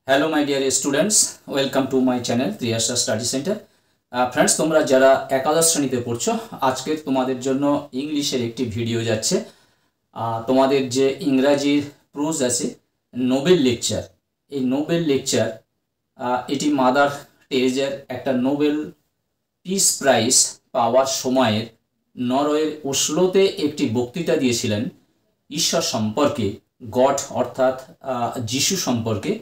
Hello my dear students, welcome to my channel Triyasha Study Center. Friends, তোমরা যারা একাদশ শ্রেণীতে পড়ছো আজকে তোমাদের জন্য ইংলিশের একটি ভিডিও যাচ্ছে। তোমাদের যে ইংরেজির প্রোজ আছে নোবেল লেকচার, এই নোবেল লেকচার এটি মাদার টেরেজার একটা নোবেল পিস প্রাইজ পাওয়ার সময়ের নরওয়ের ওসলোতে একটি বক্তৃতা দিয়েছিলেন ঈশ্বর সম্পর্কে, গড অর্থাৎ যিশু সম্পর্কে।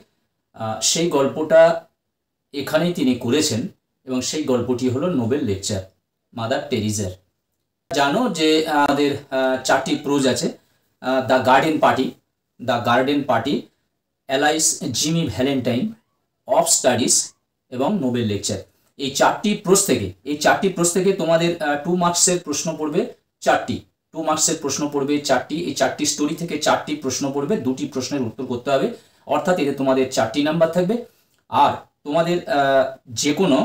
সেই গল্পটা এখানেই তিনি করেছেন এবং সেই গল্পটি হলো নোবেল লেকচার মাদার টেরেজার। জানো যে আমাদের চারটি প্রোজ আছে, the garden party, Alice Jimmy Valentine, of studies এবং নোবেল লেকচার। এই চারটি প্রোজ থেকে তোমাদের 2 মার্কসের প্রশ্ন পড়বে চারটি। 2 মার্কসের প্রশ্ন পড়বে চারটি। এই চারটি স্টোরি থেকে চারটি প্রশ্ন পড়বে, 2টি প্রশ্নের উত্তর করতে হবে, অর্থাৎ এতে তোমাদের 4টি নাম্বার থাকবে। আর তোমাদের যে কোনো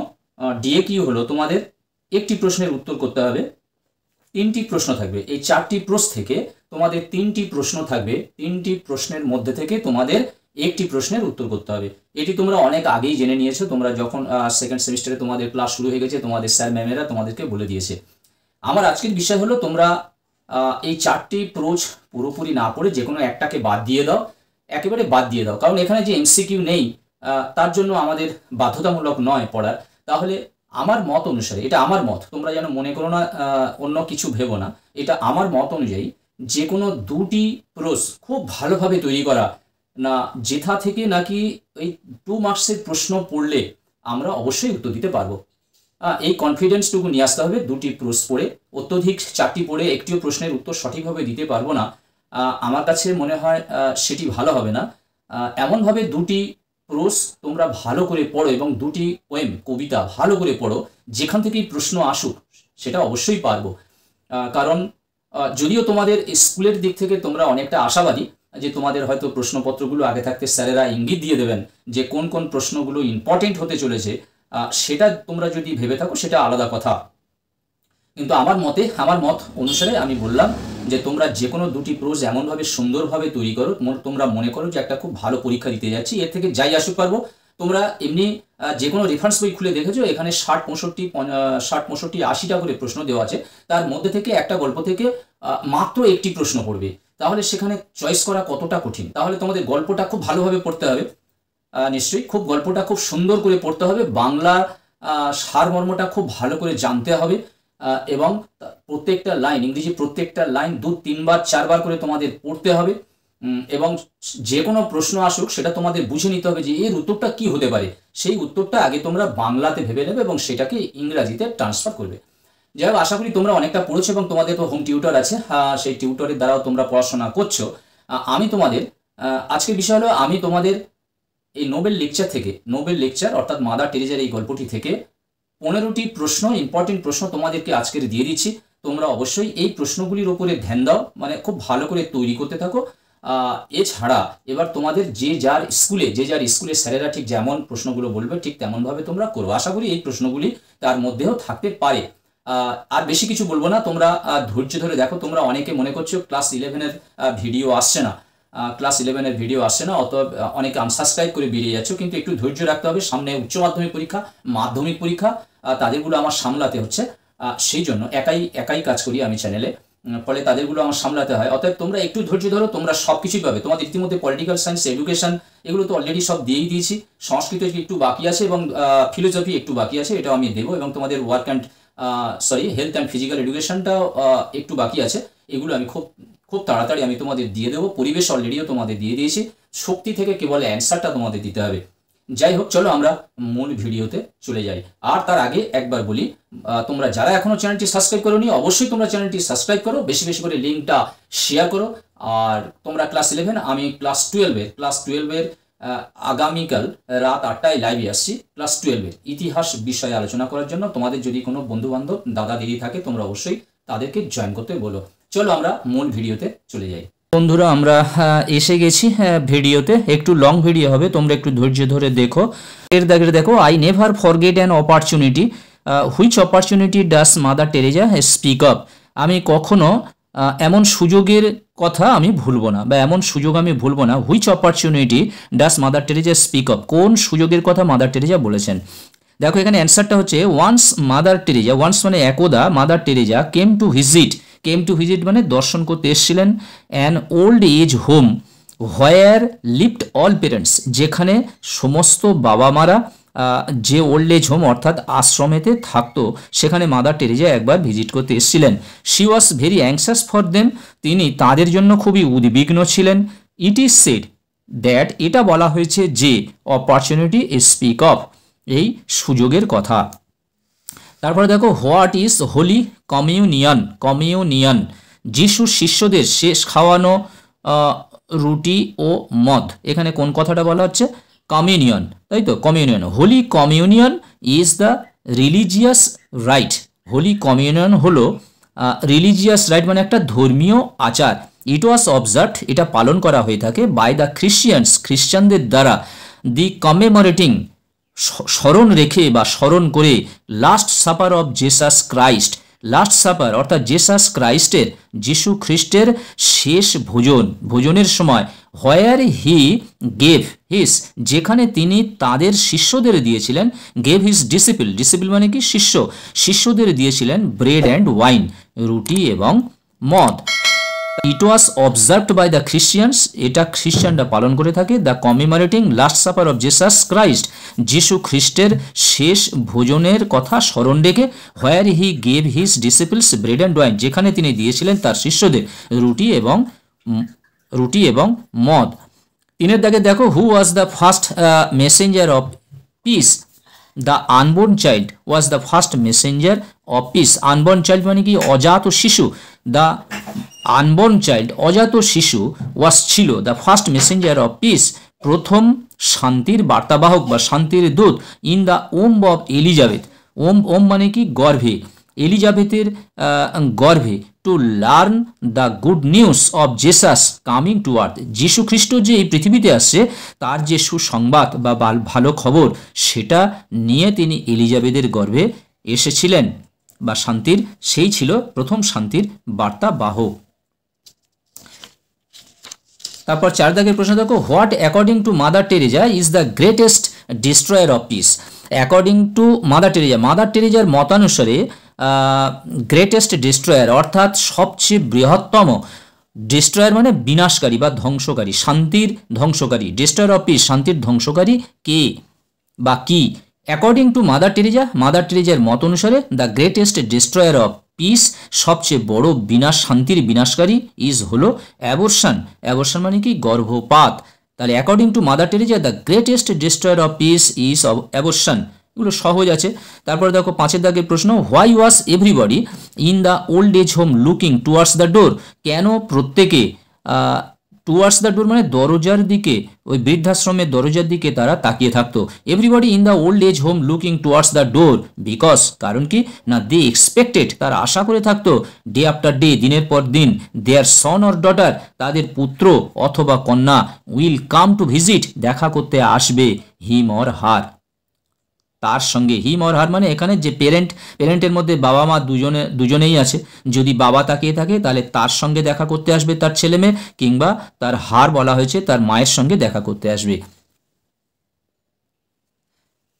ডিএকিউ হলো তোমাদের একটি প্রশ্নের উত্তর করতে হবে, 3টি প্রশ্ন থাকবে। এই 4টি প্রশ্ন থেকে তোমাদের 3টি প্রশ্ন থাকবে, 3টি প্রশ্নের মধ্যে থেকে তোমাদের একটি প্রশ্নের উত্তর করতে হবে। এটি তোমরা অনেক আগেই জেনে নিয়েছো, তোমরা যখন সেকেন্ড সেমিস্টারে তোমাদের ক্লাস শুরু হয়ে গেছে তোমাদের স্যার ম্যামেরা তোমাদেরকে বলে দিয়েছে। আমার আজকের বিষয় হলো তোমরা এই 4টি প্রোজ পুরোপুরি না পড়ে যে কোনো একটাকে বাদ দিয়ে দাও, একেবারে বাদ দিয়ে দাও, কারণ এখানে যে এমসিকিউ নেই তার জন্য আমাদের বাধ্যতামূলক নয় পড়ার। তাহলে আমার মত অনুসারে, এটা আমার মত, তোমরা যেন মনে করো না অন্য কিছু ভেবো না, এটা আমার মত অনুযায়ী যে কোনো 2টি প্রোজ খুব ভালোভাবে তৈরি করা, না যেথা থেকে নাকি এই 2 মার্কসের প্রশ্ন পড়লে আমরা অবশ্যই উত্তর দিতে পারবো। এই কনফিডেন্সটুকু নিয়ে আসতে হবে। 2টি প্রোজ পড়ে অত্যধিক 4টি পড়ে একটিও প্রশ্নের উত্তর সঠিকভাবে দিতে পারবো না, আমার কাছে মনে হয় সেটি ভালো হবে না। এমনভাবে 2টি প্রোজ তোমরা ভালো করে পড়ো এবং 2টি পোয়েম, কবিতা ভালো করে পড়ো, যেখান থেকেই প্রশ্ন আসুক সেটা অবশ্যই পারবো। কারণ যদিও তোমাদের স্কুলের দিক থেকে তোমরা অনেকটা আশাবাদী যে তোমাদের হয়তো প্রশ্নপত্রগুলো আগে থাকতে স্যারেরা ইঙ্গিত দিয়ে দেবেন যে কোন কোন প্রশ্নগুলো ইম্পর্টেন্ট হতে চলেছে, সেটা তোমরা যদি ভেবে থাকো সেটা আলাদা কথা। কিন্তু আমার মত অনুসারে আমি বললাম যে তোমরা যে কোনো 2টি প্রোজ এমনভাবে সুন্দরভাবে তৈরি করো, তোমরা মনে করো যে একটা খুব ভালো পরীক্ষা দিতে যাচ্ছি, এর থেকে যাই আসুক পারবো। তোমরা এমনি যে কোনো রেফারেন্স বই খুলে দেখেছো, এখানে 60, 65, 80টা করে প্রশ্ন দেওয়া আছে, তার মধ্যে থেকে একটা গল্প থেকে মাত্র একটি প্রশ্ন পড়বে। তাহলে সেখানে চয়েস করা কতটা কঠিন। তাহলে তোমাদের গল্পটা খুব ভালোভাবে পড়তে হবে, নিশ্চয়ই গল্পটা খুব সুন্দর করে পড়তে হবে, বাংলা সারমর্মটা খুব ভালো করে জানতে হবে এবং প্রত্যেকটা লাইন, ইংরেজি প্রত্যেকটা লাইন 2-3 বার 4 বার করে তোমাদের পড়তে হবে এবং যে কোনো প্রশ্ন আসুক সেটা তোমাদের বুঝে নিতে হবে যে এর উত্তরটা কি হতে পারে। সেই উত্তরটা আগে তোমরা বাংলাতে ভেবে নেবে এবং সেটাকে ইংরাজিতে ট্রান্সফার করবে। যাই হোক, আশা করি তোমরা অনেকটা পড়েছো এবং তোমাদের তো হোম টিউটর আছে, সেই টিউটরের দ্বারাও তোমরা পড়াশোনা করছো। আমি তোমাদের আজকের বিষয় হলো আমি তোমাদের এই নোবেল লেকচার অর্থাৎ মাদার টেরেজার এই গল্পটি থেকে 15টি প্রশ্ন, ইম্পর্টেন্ট প্রশ্ন তোমাদেরকে আজকের দিয়ে দিচ্ছি। তোমরা অবশ্যই এই প্রশ্নগুলির উপরে ধ্যান দাও, মানে খুব ভালো করে তৈরি করতে থাকো। এছাড়া এবার তোমাদের যে যার স্কুলে স্যারেরা ঠিক যেমন প্রশ্নগুলো বলবে ঠিক তেমনভাবে তোমরা করো। আশা করি এই প্রশ্নগুলি তার মধ্যেও থাকতে পারে। আর বেশি কিছু বলবো না, তোমরা ধৈর্য ধরে দেখো। তোমরা অনেকে মনে করছো ক্লাস 11-এর ভিডিও আসছে না, অত অনেকে আনসাবস্ক্রাইব করে বেরিয়ে যাচ্ছ, কিন্তু একটু ধৈর্য রাখতে হবে। সামনে উচ্চ মাধ্যমিক পরীক্ষা, মাধ্যমিক পরীক্ষা, তাদেরগুলো আমার সামলাতে হচ্ছে। সেই জন্য একাই কাজ করি আমি চ্যানেলে, ফলে তাদেরগুলো আমার সামলাতে হয়। অতএব তোমরা একটু ধৈর্য ধরো, তোমরা সব কিছুই পাবে। তোমাদের ইতিমধ্যে পলিটিক্যাল সায়েন্স, এডুকেশন এগুলো তো অলরেডি সব দিয়েই দিয়েছি, সংস্কৃত একটু বাকি আছে এবং ফিলোসফি একটু বাকি আছে, এটাও আমি দেবো, এবং তোমাদের হেলথ অ্যান্ড ফিজিক্যাল এডুকেশনটাও একটু বাকি আছে। এগুলো আমি খুব তাড়াতাড়ি আমি তোমাদের দিয়ে দেবো। পরিবেশ অলরেডিও তোমাদের দিয়ে দিয়েছি, শক্তি থেকে কেবল অ্যান্সারটা তোমাদের দিতে হবে। যাই হোক, চলো আমরা মূল ভিডিওতে চলে যাই। আর তার আগে একবার বলি, তোমরা যারা এখনো চ্যানেলটি সাবস্ক্রাইব করোনি অবশ্যই তোমরা চ্যানেলটি সাবস্ক্রাইব করো, বেশি বেশি করে লিঙ্কটা শেয়ার করো। আর তোমরা ক্লাস 11, আমি ক্লাস 12-এর আগামীকাল রাত 8টায় লাইভে আসছি ক্লাস 12-এর ইতিহাস বিষয়ে আলোচনা করার জন্য। তোমাদের যদি কোনো বন্ধুবান্ধব, দাদা দিদি থাকে তোমরা অবশ্যই তাদেরকে জয়েন করতে বলো। চলো আমরা মূল ভিডিওতে চলে যাই। বন্ধুরা, আমরা এসে গেছি ভিডিওতে। একটু লং ভিডিও হবে, তোমরা একটু ধৈর্য ধরে দেখো। এর দাগে দেখো, I never forget an opportunity which opportunity does mother Teresa speak up. আমি কখনো এমন সুযোগের কথা আমি ভুলব না, বা এমন সুযোগ আমি ভুলব না। Which opportunity does mother Teresa speak of, কোন সুযোগের কথা মাদার টেরেজা বলেছেন? দেখো এখানে অ্যান্সারটা হচ্ছে ওয়ান্স মাদার টেরেজা, ওয়ান্স মানে একদা mother Teresa came to visit মানে দর্শন করতে এসেছিলেন an old age home where lived all parents, যেখানে সমস্ত বাবা মারা যে ওল্ড এজ হোম অর্থাৎ আশ্রমেতে থাকতো, সেখানে মাদার টেরেজা একবার ভিজিট করতে এসেছিলেন। She was very anxious for them, তিনি তাদের জন্য খুবই উদ্বিগ্ন ছিলেন। ইট ইজ সেড দ্যাট, এটা বলা হয়েছে যে অপরচুনিটি স্পিক অফ, এই সুযোগের কথা। তারপরে দেখো হোয়াট ইজ হোলি কমিউনিয়ন, যিশুর শিষ্যদের শেষ খাওয়ানো রুটি ও মদ, এখানে কোন কথাটা বলা হচ্ছে? কমিউনিয়ন, তাই তো, communion. Holy communion is the religious rite, holy communion হলো রিলিজিয়াস রাইট মানে একটা ধর্মীয় আচার। ইট ওয়াজ অবজার্ভড, এটা পালন করা হয়ে থাকে বাই দ্য খ্রিশ্চানদের দ্বারা, দি কমেমোরেটিং স্মরণ রেখে বা স্মরণ করে last supper of Jesus Christ, last supper অর্থাৎ জেসাস ক্রাইস্টের, যিশু খ্রিস্টের শেষ ভোজনের সময়, হোয়ার হি গেভ হিস, যেখানে তিনি তাদের শিষ্যদের দিয়েছিলেন, গেভ হিস ডিসিপল মানে কি শিষ্যদের দিয়েছিলেন ব্রেড অ্যান্ড ওয়াইন, রুটি এবং মদ। It was observed by the Christians, এটা খ্রিস্টানরা পালন করে থাকে। The commemorating last supper of Jesus Christ, যিশু খ্রিস্টের শেষ ভোজনের কথা স্মরণ রেখে, where he gave his disciples bread and wine, যেখানে তিনি দিয়েছিলেন তার শিষ্যদের রুটি এবং মদ। 3 দাগে দেখো who was the first messenger of peace, the unborn child was the first messenger of peace. Unborn child মানে কি? অজাত শিশু। দ্য আনবর্ন চাইল্ড অজাত শিশু ওয়াজ ছিল the first messenger of piece, প্রথম শান্তির বার্তাবাহক বা শান্তির দূত। ইন দ্য ওম্ব অফ এলিজাবেথ, ওম মানে কি? গর্ভে, এলিজাবেথের গর্ভে। To learn the good news of Jesus coming to earth, যীশু খ্রিস্ট যে এই পৃথিবীতে আসছে তার যে সুসংবাদ বা ভালো খবর, সেটা নিয়ে তিনি এলিজাবেথের গর্ভে এসেছিলেন, বা শান্তির, সেই ছিল প্রথম শান্তির বার্তাবাহক। তারপর 4 দাগের প্রশ্ন দেখো what according to mother Teresa is the greatest destroyer of peace. According to Mother টেরেজার মতানুসারে গ্রেটেস্ট ডিস্ট্রয়ার অর্থাৎ সবচেয়ে বৃহত্তম, ডিস্ট্রয়ার মানে বিনাশকারী বা ধ্বংসকারী, শান্তির ধ্বংসকারী, ডিস্ট্রয়ার অফ পিস শান্তির ধ্বংসকারী কে বা কি? অ্যাকর্ডিং টু মাদার টেরেজার মত অনুসারে the greatest destroyer of piece, সবচেয়ে বড় শান্তির বিনাশকারী ইজ হলো অ্যাবর্শন মানে কি? গর্ভপাত। তাহলে according to mother Teresa the greatest destroyer of peace is abortion, এগুলো সহজ আছে। তারপরে দেখো 5 দাগের প্রশ্ন why was everybody in the old age home looking towards the door, কেন প্রত্যেকে টুয়ার্ডস দ্য ডোর মানে দরজার দিকে, ওই বৃদ্ধাশ্রমের দরজার দিকে তারা তাকিয়ে থাকতো। Everybody in the old age home looking towards the door because, কারণ কি না, দে এক্সপেক্টেড, তারা আশা করে থাকতো, ডে আফটার ডে, দিনের পর দিন, দেয়ার সন অর ডটার, তাদের পুত্র অথবা কন্যা, উইল কাম টু ভিজিট, দেখা করতে আসবে, হিম অর হার, তার সঙ্গে। হিম অর হার মানে এখানে যে পেরেন্টের মধ্যে বাবা মা দুজনেই আছে, যদি বাবা তাকিয়ে থাকে তাহলে তার সঙ্গে দেখা করতে আসবে তার ছেলে মেয়ে, কিংবা তার হার বলা হয়েছে তার মায়ের সঙ্গে দেখা করতে আসবে।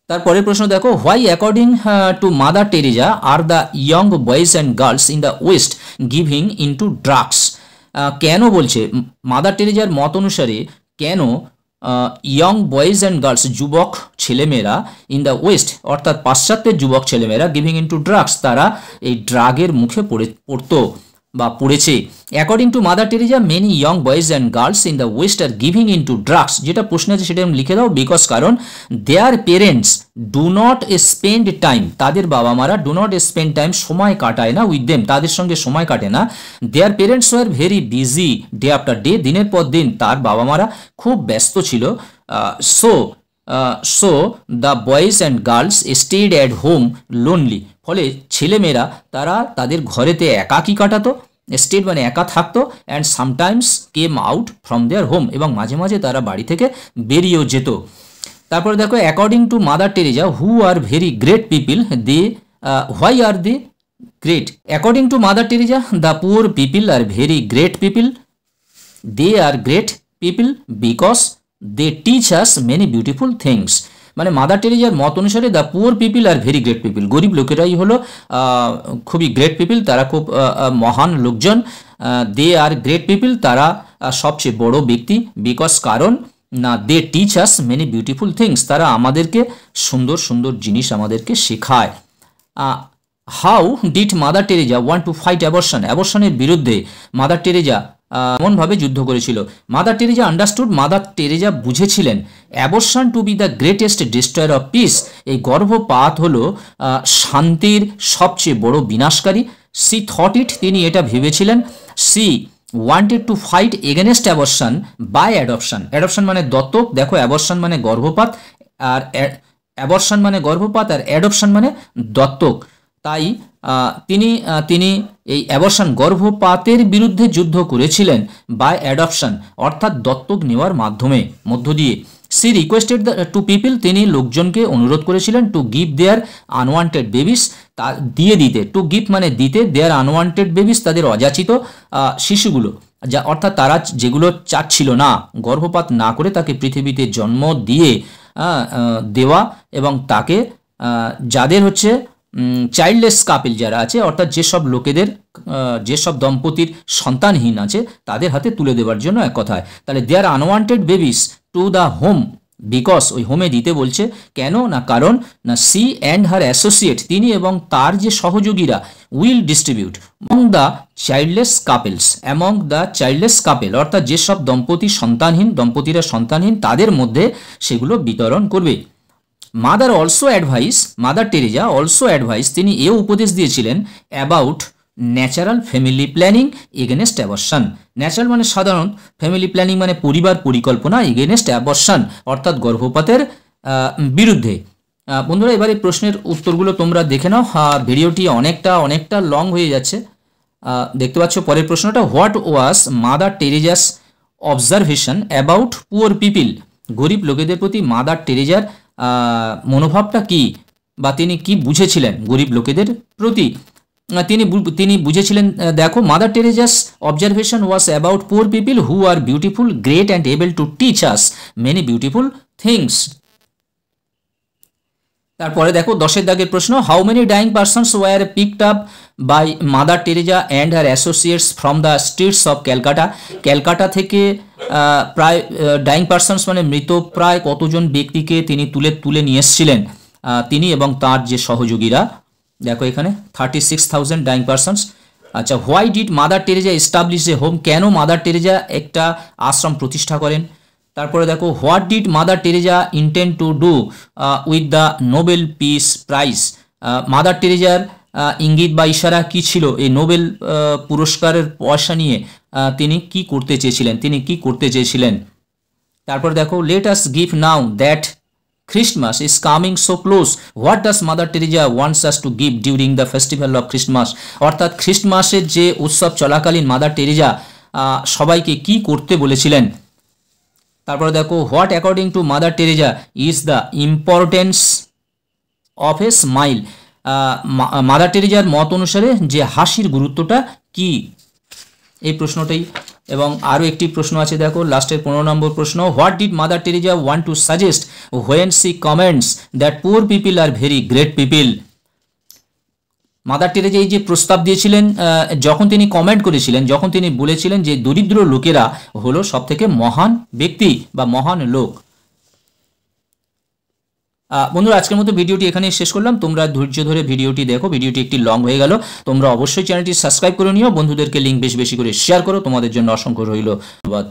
তারপরের প্রশ্ন দেখো why according to mother Teresa are the young boys and girls in the West giving into drugs, কেন বলছে মাদার টেরেজার মত অনুসারে কেন ইয়ং বয়েজ অ্যান্ড গার্লস যুবক ছেলেমেয়েরা ইন দ্য ওয়েস্ট অর্থাৎ পাশ্চাত্যের যুবক ছেলেমেয়েরা গিভিং ইনটু ড্রাগস, তারা এই ড্রাগের মুখে পড়তো বা পড়েছে। According to mother Teresa many young boys and girls in the west are giving into drugs, যেটা প্রশ্ন আছে সেটা আমি লিখে দাও, বিকজ কারণ their parents do not spend time, তাদের বাবা মারা ডু নট স্পেন্ড টাইম সময় কাটায় না, উইথ দেম, তাদের সঙ্গে সময় কাটে না। Their parents were very busy day after day, দিনের পর দিন তার বাবা মারা খুব ব্যস্ত ছিল। So the boys and girls stayed at home lonely, ফলে ছেলেমেয়েরা তারা তাদের ঘরেতে একাকী কাটাতো, স্টেড মানে একা থাকতো, and sometimes came out from their home, এবং মাঝে মাঝে তারা বাড়ি থেকে বেরিয়েও যেত। তারপরে দেখো according to mother Teresa who are very great people, they why are they great. According to mother Teresa the poor people are very great people. They are great people because they teach us many beautiful things. মানে mother টেরেজার মত অনুসারে the poor people are very great people, গরিব লোকেরাই হলো খুবই great people, তারা খুব মহান লোকজন। দে আর গ্রেট পিপল, তারা সবচেয়ে বড় ব্যক্তি। বিকজ, কারণ না, they teach us many beautiful things, তারা আমাদেরকে সুন্দর সুন্দর জিনিস আমাদেরকে শেখায়। How did Mother Teresa want to fight abortion. অ্যাবর্শনের বিরুদ্ধে মাদার টেরেজা এমনভাবে যুদ্ধ করেছিল। Mother Teresa understood, Mother Teresa বুঝেছিলেন abortion to be the greatest destroyer of peace, এই গর্ভপাত হলো শান্তির সবচেয়ে বড় বিনাশকারী। সি থট ইট, তিনি এটা ভেবেছিলেন। She wanted to fight against abortion by adoption. Adoption মানে দত্তক, দেখো অ্যাবর্শন মানে গর্ভপাত, আর অ্যাবর্শন মানে গর্ভপাত, আর অ্যাডপশন মানে দত্তক। তাই তিনি এই অ্যাবর্শন গর্ভপাতের বিরুদ্ধে যুদ্ধ করেছিলেন বাই অ্যাডপশন, অর্থাৎ দত্তক নেওয়ার মধ্য দিয়ে। সি রিকোয়েস্টেড টু পিপল, তিনি লোকজনকে অনুরোধ করেছিলেন to give there unwanted babies, তা দিয়ে দিতে। টু গিভ মানে দিতে, দেয়ার আনওয়ান্টেড বেবিস, তাদের অযাচিত শিশুগুলো, যা অর্থাৎ তারা যেগুলো চাচ্ছিল না, গর্ভপাত না করে তাকে পৃথিবীতে জন্ম দিয়ে দেওয়া, এবং তাকে যাদের হচ্ছে চাইল্ডলেস কাপিল যারা আছে, অর্থাৎ যেসব দম্পতির সন্তানহীন আছে তাদের হাতে তুলে দেওয়ার জন্য এক কথায়। তাহলে their unwanted babies to the home, because ওই হোমে দিতে বলছে, কেন না, কারণ না, সি অ্যান্ড হার অ্যাসোসিয়েট, তিনি এবং তার যে সহযোগীরা, will distribute among the childless couple, অর্থাৎ যেসব দম্পতিরা সন্তানহীন তাদের মধ্যে সেগুলো বিতরণ করবে। মাদার টেরেজা অলসো অ্যাডভাইস, তিনি এও উপদেশ দিয়েছিলেন about natural family planning against abortion. Natural মানে সাধারণ, ফ্যামিলি প্ল্যানিং মানে পরিবার পরিকল্পনা, এগেনস্ট অ্যাবর্শন অর্থাৎ গর্ভপাতের বিরুদ্ধে। বন্ধুরা, এবার এই প্রশ্নের উত্তরগুলো তোমরা দেখে নাও, ভিডিওটি অনেকটা লং হয়ে যাচ্ছে। দেখতে পাচ্ছ পরের প্রশ্নটা, what was Mother Teresa's observation about poor people. গরিব লোকেদের প্রতি মাদার টেরেজার মনোভাবটা কি, বা তিনি কি বুঝেছিলেন গরিব লোকেদের প্রতি। তিনি বুঝেছিলেন, দেখো, Mother Teresa's observation was about poor people who are beautiful, great and able to teach us many beautiful things. তারপরে দেখো 10 দাগের প্রশ্ন, how many dying persons were picked up by Mother Teresa and her associates from the streets of Calcutta. Calcutta থেকে প্রায় dyeing persons মানে মৃত প্রায় কতজন ব্যক্তিকে তিনি তুলে নিয়ে এসেছিলেন, তিনি এবং তার যে সহযোগীরা। দেখো এখানে 36,000 ডাইং পারসনস। আচ্ছা, why did Mother Teresa establish a home, কেন মাদার টেরেজা একটা আশ্রম প্রতিষ্ঠা করেন। তারপরে দেখো, what did Mother Teresa intend to do with the Nobel peace prize. Mother টেরেজার ইঙ্গিত বা ইশারা কি ছিল এই নোবেল পুরস্কারের পয়সা নিয়ে, তিনি কি করতে চেয়েছিলেন। তারপর দেখো, let us give now that Christmas is coming so close. What does Mother Teresa wants us to give during the festival of Christmas? অর্থাৎ খ্রিস্টমাসের যে উৎসব চলাকালীন মাদার টেরেজা সবাইকে কি করতে বলেছিলেন। তারপরে দেখো, what according to mother Teresa is the importance of a smile. Mother টেরেজার মত অনুসারে যে হাসির গুরুত্বটা কি, এই প্রশ্নটাই। এবং আরও একটি প্রশ্ন আছে, দেখো লাস্টের 15 নম্বর প্রশ্ন, what did Mother Teresa want two suggest when she comments that poor people are very great people. Mother Teresa এই যে প্রস্তাব দিয়েছিলেন, যখন তিনি কমেন্ট করেছিলেন, যখন তিনি বলেছিলেন যে দরিদ্র লোকেরা হলো সবথেকে মহান ব্যক্তি বা মহান লোক। বন্ধুরা, আজকের মতো ভিডিওটি এখানেই শেষ করলাম। তোমরা ধৈর্য ধরে ভিডিওটি দেখো, ভিডিওটি একটি লং হয়ে গেল। তোমরা অবশ্যই চ্যানেলটি সাবস্ক্রাইব করে নিও, বন্ধুদেরকে লিঙ্ক বেশি করে শেয়ার করো। তোমাদের জন্য অসংখ্য রইল ধন্যবাদ।